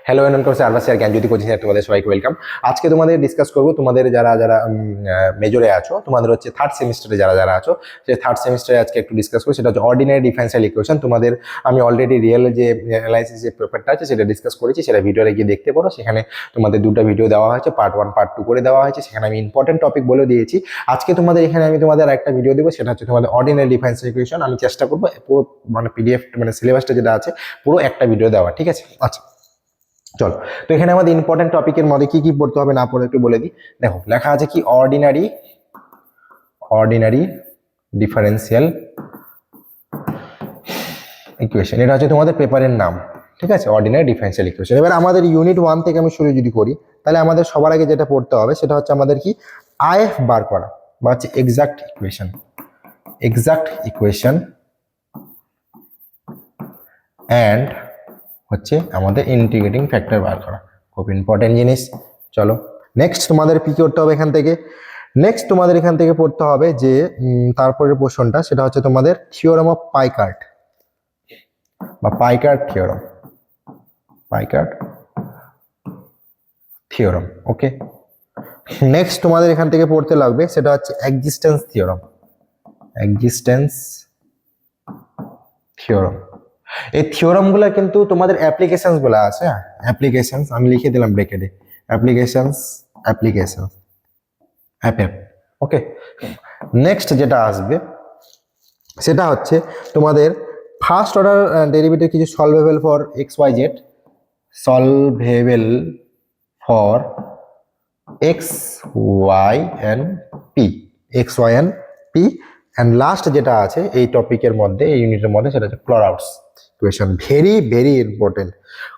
Hello and welcome আরবাসি আর Gyanjyoti coaching centre, তোমাদের সবাইকে ওয়েলকাম। আজকে তোমাদের ডিসকাস করবো তোমাদের যারা যারা মেজরে আছো, তোমাদের হচ্ছে থার্ড সেমিস্টারে যারা যারা আছো, সেই থার্ড সেমিস্টারে আজকে একটু ডিসকাস করবো। সেটা হচ্ছে অর্ডিনারি ডিফারেনশিয়াল ইকুয়েশন। তোমাদের আমি অলরেডি রিয়েল যে অ্যানালাইসিস যে পেপারটা আছে সেটা ডিসকাস করেছি, সেটা ভিডিওতে গিয়ে দেখতে পারো। সেখানে তোমাদের দুটো ভিডিও দেওয়া হয়েছে, পার্ট 1 পার্ট 2 করে দেওয়া হয়েছে। সেখানে আমি ইম্পর্টেন্ট টপিক বলে দিয়েছি। আজকে তোমাদের এখানে আমি তোমাদের একটা ভিডিও দেবো, সেটা হচ্ছে তোমাদের অর্ডিনারি ডিফারেনশিয়াল ইকুয়েশন। আমি চেষ্টা করবো পুরো মানে পিডিএফ মানে সিলেবাসটা যেটা আছে পুরো একটা ভিডিও দেওয়া, ঠিক আছে? আচ্ছা চলো, তো এখানে আমাদের ইম্পর্টেন্ট টপিকের মধ্যে কি কি পড়তে হবে না পড়ে একটু বলে দিই। দেখো লেখা আছে কি অর্ডিনারি ডিফারেন্সিয়াল ইকুয়েশন। এটা হচ্ছে তোমাদের পেপারের নাম, ঠিক আছে? Ordinary differential equation. এবার আমাদের ইউনিট 1 থেকে আমি শুরু যদি করি, তাহলে আমাদের সবার আগে যেটা পড়তে হবে সেটা হচ্ছে আমাদের কি আইএফ বার করা, বা হচ্ছে এক্সাক্ট ইকুয়েশন অ্যান্ড হচ্ছে আমাদের ইন্টিগ্রেটিং ফ্যাক্টর বার করা, খুব ইম্পর্টেন্ট জিনিস। চলো নেক্সট তোমাদের কি করতে হবে এখান থেকে, নেক্সট তোমাদের এখান থেকে পড়তে হবে যে তারপরের পোর্শনটা, সেটা হচ্ছে তোমাদের থিওরাম অফ পাইকার্ট বা পাইকার্ট থিওরাম। ওকে, নেক্সট তোমাদের এখান থেকে পড়তে লাগবে সেটা হচ্ছে এক্সিস্টেন্স থিওরাম। এই থিওরামগুলো কিন্তু তোমাদের অ্যাপ্লিকেশনস গুলো আছে, অ্যাপ্লিকেশনস আমি লিখে দিলাম ব্র্যাকেটে, অ্যাপ্লিকেশনস অ্যাপ। ওকে, নেক্সট যেটা আসবে সেটা হচ্ছে তোমাদের ফার্স্ট অর্ডার ডেরিভেটিভ কিছু solvable for X Y Z, solvable for X Y and P and last যেটা আছে এই টপিকের মধ্যে, এই ইউনিটের মধ্যে, সেটা হচ্ছে Clairaut's equation. Very very important.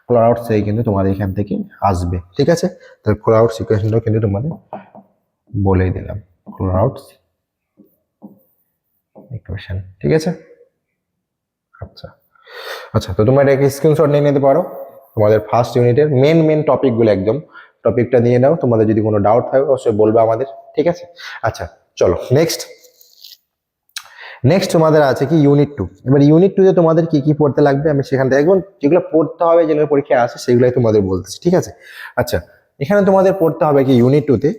Clairaut's এই কিন্তু তোমাদের এখান থেকে আসবে, ঠিক আছে? তাহলে ক্লরাউটস ইকুয়েশনটাও কিন্তু তোমাদের বলেই দিলাম, ক্লরাউটস ইকুয়েশন, ঠিক আছে? আচ্ছা তো তোমরা এটাকে স্ক্রিনশট নিয়ে নিতে পারো। তোমাদের ফার্স্ট ইউনিটের মেন টপিকগুলো একদম টপিকটা নিয়ে নাও। তোমাদের যদি কোনো ডাউট থাকে অবশ্যই বলবে আমাদের, ঠিক আছে? আচ্ছা চলো নেক্সট তোমাদের আছে কি ইউনিট 2। এবার ইউনিট 2 তে তোমাদের কি কি পড়তে লাগবে আমি সেখান থেকে একদম যেগুলো পড়তে হবে, যেগুলো পরীক্ষায় আসে সেগুলোই তোমাদের বলতেছি, ঠিক আছে? আচ্ছা, এখানে তোমাদের পড়তে হবে কি ইউনিট 2 তে,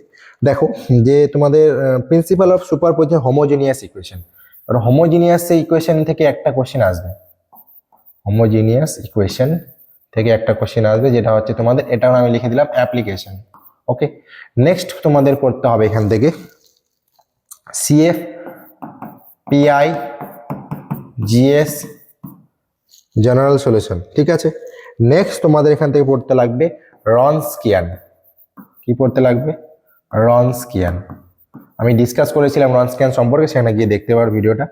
দেখো যে তোমাদের principal of superposition homogeneous equation. আর হোমোজেনিয়াস ইকুয়েশন থেকে একটা কোশ্চেন আসবে, যেটা হচ্ছে তোমাদের, এটাও আমি লিখে দিলাম অ্যাপ্লিকেশন। ওকে, নেক্সট তোমাদের পড়তে হবে এখান থেকে CF PI GS general solution, ঠিক আছে? নেক্সট তোমাদের এখান থেকে পড়তে লাগবে রনস্কিয়ান। কি পড়তে লাগবে? রনস্কিয়ান। আমি ডিসকাস করেছিলাম রনস্কিয়ান সম্পর্কে, সেখানে গিয়ে দেখতে পারো ভিডিওটা।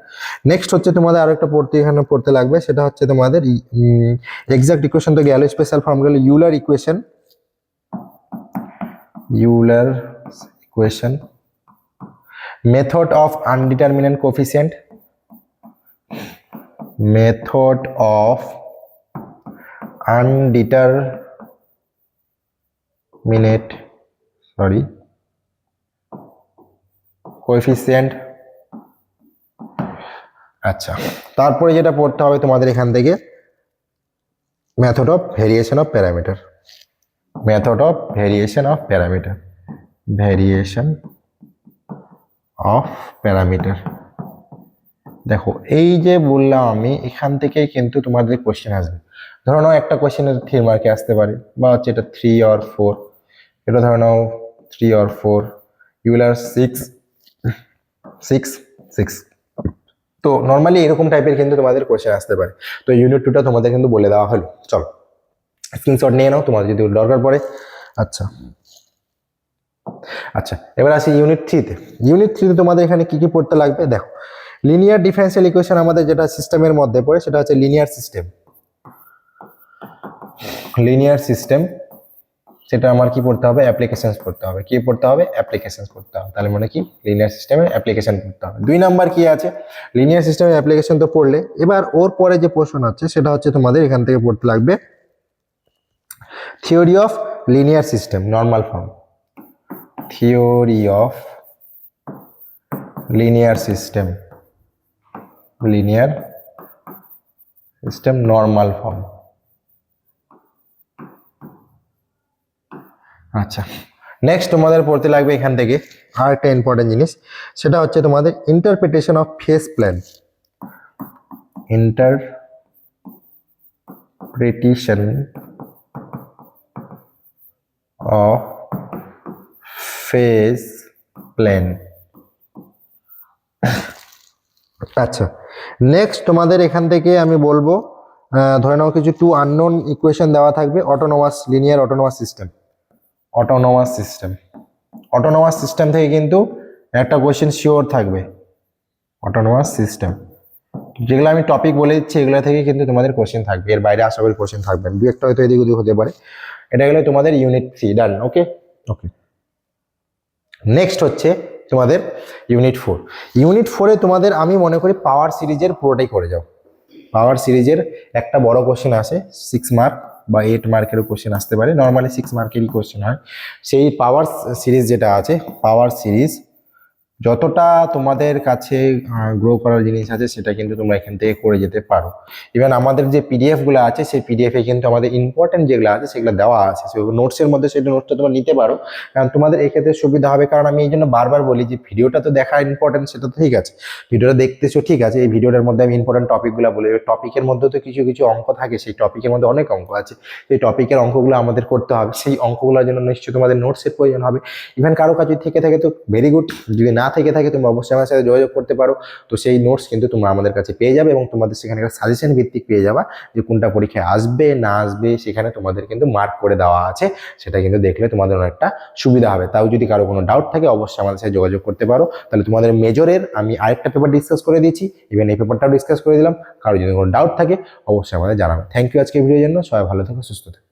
নেক্সট হচ্ছে তোমাদের আরেকটা এখানে পড়তে লাগবে, সেটা হচ্ছে তোমাদের এক্সাক্ট ইকুয়েশন তো গেল, স্পেশাল ফর্ম গেল Euler equation method of undetermined coefficient, coefficient. আচ্ছা, তারপরে যেটা পড়তে হবে তোমাদের এখান থেকে method of variation of parameter. দেখো এই যে বললাম আমি, এখান থেকেই কিন্তু তোমাদের কোশ্চেন আসবে। ধরো নাও একটা কোশ্চেনের 3 মার্কে আসতে পারে, বা হচ্ছে এটা 3 or 4, এটা ধরো নাও 3 or 4, ইউলার 6। তো নর্মালি এরকম টাইপের কিন্তু তোমাদের কোশ্চেন আসতে পারে। তো ইউনিট 2টা তোমাদের কিন্তু বলে দেওয়া হলো। চলো স্ক্রিনশট নিয়ে নাও তোমাদের যদি দরকার পড়ে। আচ্ছা এবার আসি ইউনিট 3তে তোমাদের এখানে কি কি পড়তে লাগবে। দেখো লিনিয়ার ডিফারেন্সিয়াল ইকুয়েশন আমাদের যেটা সিস্টেমের মধ্যে পড়ে, সেটা হচ্ছে লিনিয়ার সিস্টেম। সেটা আমার কি পড়তে হবে? অ্যাপ্লিকেশনস পড়তে হবে। তাহলে মানে কি লিনিয়ার সিস্টেমের অ্যাপ্লিকেশন পড়তে হবে। 2 নাম্বার কি আছে? লিনিয়ার সিস্টেমের অ্যাপ্লিকেশন তো পড়লে, এবার ওর পরে যে পোর্শন আছে সেটা হচ্ছে তোমাদের এখান থেকে পড়তে লাগবে theory of linear system normal form. Normal form. আচ্ছা, নেক্সট তোমাদের পড়তে লাগবে এখান থেকে আর একটা ইম্পর্টেন্ট জিনিস, সেটা হচ্ছে তোমাদের interpretation of face plan. Interpretation of face plan. আচ্ছা, নেক্সট তোমাদের এখান থেকে আমি বলবো, ধরে নাও কিছু টু আননোন ইকুয়েশন দেওয়া থাকবে, autonomous linear autonomous system. Autonomous system, autonomous system থেকে কিন্তু একটা কোয়েশ্চেন শিওর থাকবে। অটোনোমাস সিস্টেম, যেগুলো আমি টপিক বলে দিচ্ছি এগুলো থেকে কিন্তু তোমাদের কোশ্চেন থাকবে, এর বাইরে আশা করি কোশ্চেন থাকবে না, দু একটা হয়তো এদিক ওদিক হতে পারে। এটা গেলে তোমাদের ইউনিট 3 ডান। ওকে ওকে, নেক্সট হচ্ছে তোমাদের ইউনিট 4। ইউনিট 4-এ তোমাদের আমি মনে করি পাওয়ার সিরিজের পুরোটাই করে যাও। পাওয়ার সিরিজের একটা বড় কোশ্চেন আসে, 6 মার্ক বা 8 মার্কেরও কোশ্চেন আসতে পারে, নর্মালি 6 মার্কেরই কোশ্চেন হয়। সেই পাওয়ার সিরিজ যেটা আছে, পাওয়ার সিরিজ যতটা তোমাদের কাছে গ্রো করার জিনিস আছে সেটা কিন্তু তোমরা এখান থেকে করে যেতে পারো। ইভেন আমাদের যে পিডিএফগুলো আছে সেই পিডিএফে কিন্তু আমাদের ইম্পর্টেন্ট যেগুলো আছে সেগুলো দেওয়া আছে, সেগুলো নোটসের মধ্যে সেই নোটসটা তোমরা নিতে পারো, কারণ তোমাদের এক্ষেত্রে সুবিধা হবে। কারণ আমি এই জন্য বারবার বলি যে ভিডিওটা তো দেখা ইম্পর্টেন্ট, সেটা তো ঠিক আছে, ভিডিওটা দেখতেছো ঠিক আছে, এই ভিডিওটার মধ্যে আমি ইম্পর্টেন্ট টপিকগুলো বলি, টপিকের মধ্যে তো কিছু কিছু অঙ্ক থাকে, সেই টপিকের মধ্যে অনেক অঙ্ক আছে, সেই টপিকের অঙ্কগুলো আমাদের করতে হবে, সেই অঙ্কগুলোর জন্য নিশ্চয়ই তোমাদের নোটসের প্রয়োজন হবে। ইভেন কারো কাছে থেকে থাকে তো ভেরি গুড, যদি না থেকে থাকে তোমরা অবশ্যই আমার সাথে যোগাযোগ করতে পারো। তো সেই নোটস কিন্তু তোমরা আমাদের কাছে পেয়ে যাবে এবং তোমাদের সেখানে একটা সাজেশন ভিত্তিক পেয়ে যাবা যে কোনটা পরীক্ষায় আসবে না আসবে, সেখানে তোমাদের কিন্তু মার্ক করে দেওয়া আছে, সেটা কিন্তু দেখলে তোমাদের অনেকটা সুবিধা হবে। তাও যদি কারো কোনো ডাউট থাকে অবশ্যই আমাদের সাথে যোগাযোগ করতে পারো। তাহলে তোমাদের মেজরের আমি আরেকটা পেপার ডিসকাস করে দিয়েছি, ইভেন এই পেপারটাও ডিসকাস করে দিলাম। কারো যদি কোনো ডাউট থাকে অবশ্যই আমাদের জানাবে। থ্যাংক ইউ আজকে ভিডিওর জন্য, সবাই ভালো থেকো, সুস্থ থেকো।